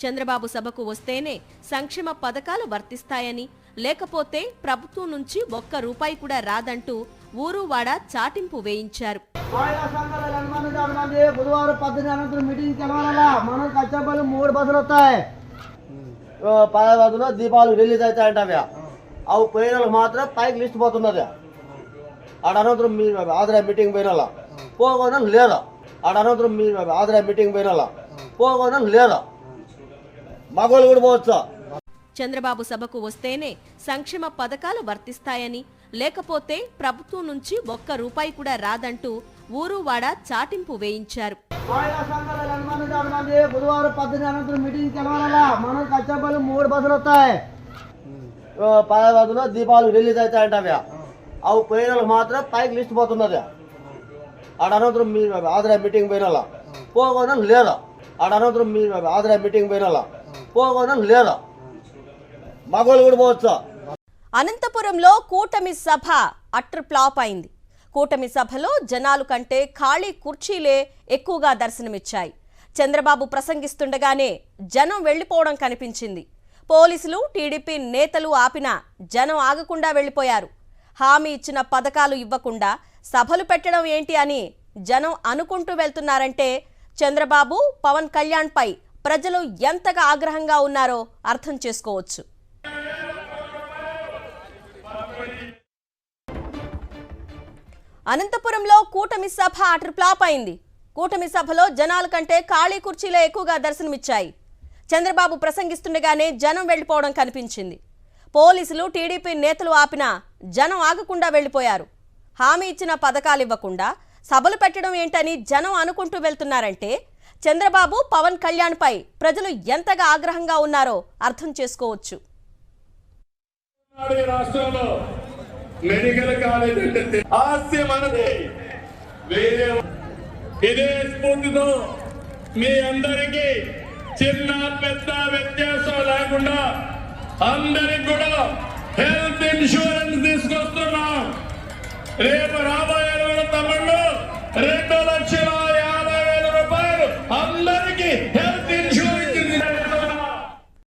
చంద్రబాబు సభకు వస్తేనే సంక్షేమ పథకాలు వర్తిస్తాయని, లేకపోతే ప్రభుత్వం నుంచి ఒక్క రూపాయి కూడా రాదంటూ ఊరువాడ చాటింపు వేయించారు. బుధవారం 18 అనంతరం మీటింగ్ మనకు కచ్చపల్లి 3 బస్సులు వస్తాయి. 10 బస్సులో దీపాలు రిలీజ్ అవుతాయంట. అవి పోయిన వాళ్ళకి మాత్రం పైకి లిస్ట్ పోతున్నది. ఆడ అనంతరం మీ ఆదరా మీటింగ్ పోయిన వాళ్ళ పోగొన లేదా, ఆడ అనంతరం మీ ఆదరా మీటింగ్ పోయిన వాళ్ళ పోగొన లేదా, మగోళ్ళు కూడా పోవచ్చు. చంద్రబాబు సభకు వస్తేనే సంక్షేమ పథకాలు వర్తిస్తాయని, లేకపోతే ప్రభుత్వం నుంచి ఒక్క రూపాయి కూడా రాదంటూ ఊరువాడ చాటింపు వేయించారు. బుధవారం 18 అనంతరం మీటింగ్ మనకు కచ్చపల్లి 3 బస్సులు వస్తాయి. 10 బస్సులో దీపాలు రిలీజ్ అవుతాయంట. అవి పోయిన వాళ్ళకి మాత్రం పైకి లిస్ట్ పోతున్నది. ఆడ అనంతరం మీ ఆదరా మీటింగ్ పోయిన వాళ్ళ పోగొన లేదా, ఆడ అనంతరం మీ ఆదరా మీటింగ్ పోయిన వాళ్ళ పోగొన లేదా, మగోళ్ళు కూడా పోవచ్చు. అనంతపురంలో కూటమి సభ అట్టర్ ఫ్లాప్ అయింది. కూటమి సభలో జనాలు కంటే ఖాళీ కుర్చీలే ఎక్కువగా దర్శనమిచ్చాయి. చంద్రబాబు ప్రసంగిస్తుండగానే జనం వెళ్లిపోవడం కనిపించింది. పోలీసులు, టీడీపీ నేతలు ఆపినా జనం ఆగకుండా వెళ్లిపోయారు. హామీ ఇచ్చిన పథకాలు ఇవ్వకుండా సభలు పెట్టడం ఏంటి అని జనం అనుకుంటూ వెళ్తున్నారంటే చంద్రబాబు, పవన్ కళ్యాణ్ పై ప్రజలు ఎంతగా ఆగ్రహంగా ఉన్నారో అర్థం చేసుకోవచ్చు. అనంతపురంలో కూటమి సభ అటర్ ఫ్లాప్ అయింది. కూటమి సభలో జనాల కంటే ఖాళీ కుర్చీలే ఎక్కువగా దర్శనమిచ్చాయి. చంద్రబాబు ప్రసంగిస్తుండగానే జనం వెళ్లిపోవడం కనిపించింది. పోలీసులు, టీడీపీ నేతలు ఆపినా జనం ఆగకుండా వెళ్లిపోయారు. హామీ ఇచ్చిన పథకాలు ఇవ్వకుండా సభలు పెట్టడం ఏంటని జనం అనుకుంటూ వెళ్తున్నారంటే చంద్రబాబు, పవన్ కళ్యాణ్ పై ప్రజలు ఎంతగా ఆగ్రహంగా ఉన్నారో అర్థం చేసుకోవచ్చు. మెడికల్ కాలేజ్ అంటే హాస్యం అన్నది వేరే. ఇదే స్ఫూర్తితో మీ అందరికీ చిన్న పెద్ద వ్యత్యాసం లేకుండా అందరికి కూడా హెల్త్ ఇన్సూరెన్స్ తీసుకొస్తున్నాం. రేపు